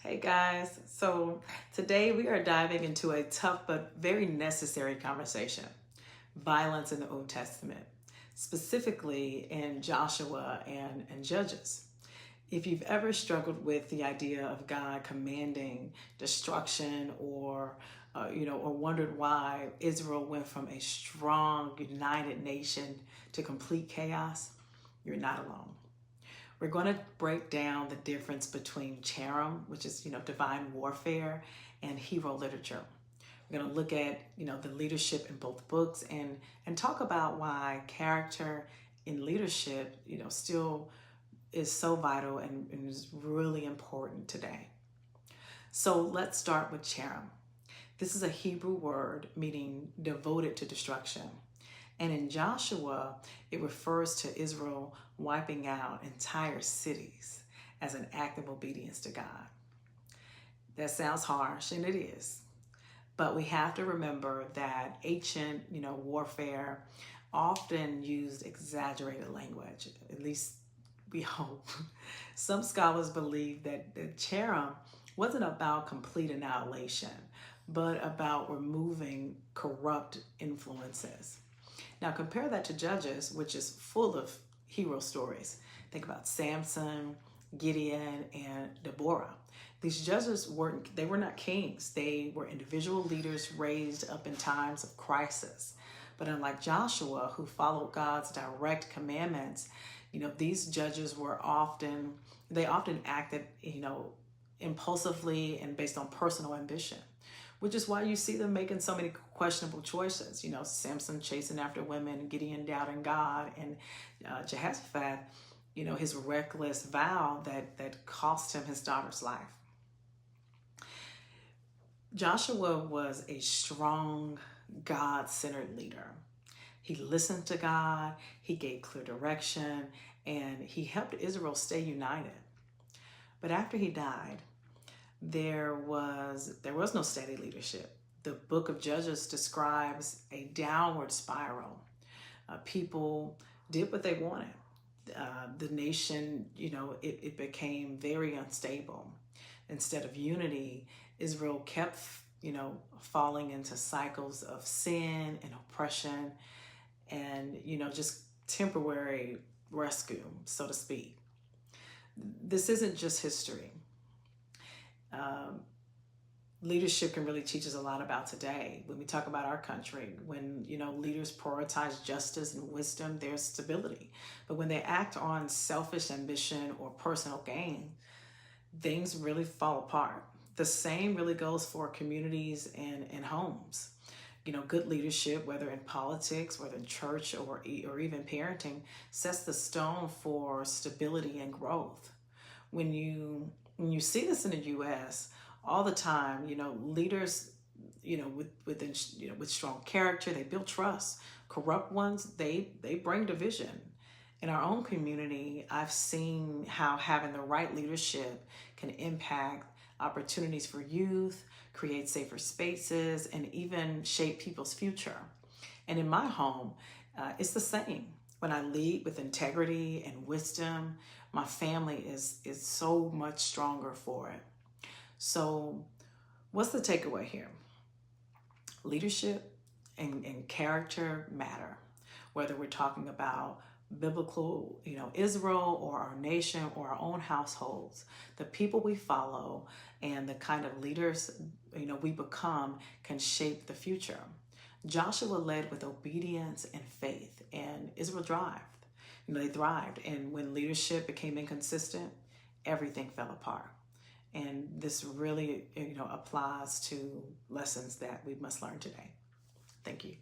Hey guys, so today we are diving into a tough but very necessary conversation: violence in the Old Testament, specifically in Joshua and Judges. If you've ever struggled with the idea of God commanding destruction or wondered why Israel went from a strong, united nation to complete chaos, you're not alone. We're going to break down the difference between cherem, which is, divine warfare, and hero literature. We're going to look at, the leadership in both books and talk about why character in leadership, still is so vital and is really important today. So let's start with cherem. This is a Hebrew word meaning devoted to destruction. And in Joshua, it refers to Israel wiping out entire cities as an act of obedience to God. That sounds harsh, and it is. But we have to remember that ancient, warfare often used exaggerated language. At least we hope. Some scholars believe that the cherem wasn't about complete annihilation, but about removing corrupt influences. Now compare that to Judges, which is full of hero stories. Think about Samson, Gideon, and Deborah. These judges were not kings. They were individual leaders raised up in times of crisis. But unlike Joshua, who followed God's direct commandments, these judges often acted, impulsively and based on personal ambition, which is why you see them making so many questionable choices. Samson chasing after women, Gideon doubting God, and Jehoshaphat, his reckless vow that cost him his daughter's life. Joshua was a strong, God-centered leader. He listened to God, he gave clear direction, and he helped Israel stay united. But after he died, there was no steady leadership. The book of Judges describes a downward spiral. People did what they wanted. The nation, it became very unstable. Instead of unity, Israel kept, falling into cycles of sin and oppression and, just temporary rescue, so to speak. This isn't just history. Leadership can really teach us a lot about today. When we talk about our country, when leaders prioritize justice and wisdom, there's stability. But when they act on selfish ambition or personal gain, things really fall apart. The same really goes for communities and homes. Good leadership, whether in politics, whether in church or even parenting, sets the stone for stability and growth. When you see this in the U.S. all the time, leaders, with strong character, they build trust. Corrupt ones, they bring division. In our own community, I've seen how having the right leadership can impact opportunities for youth, create safer spaces, and even shape people's future. And in my home, it's the same. When I lead with integrity and wisdom, my family is so much stronger for it. So what's the takeaway here? Leadership and character matter, whether we're talking about biblical, Israel or our nation or our own households. The people we follow and the kind of leaders, we become can shape the future. Joshua led with obedience and faith, and Israel thrived. They thrived. And when leadership became inconsistent, everything fell apart. And this really, applies to lessons that we must learn today. Thank you.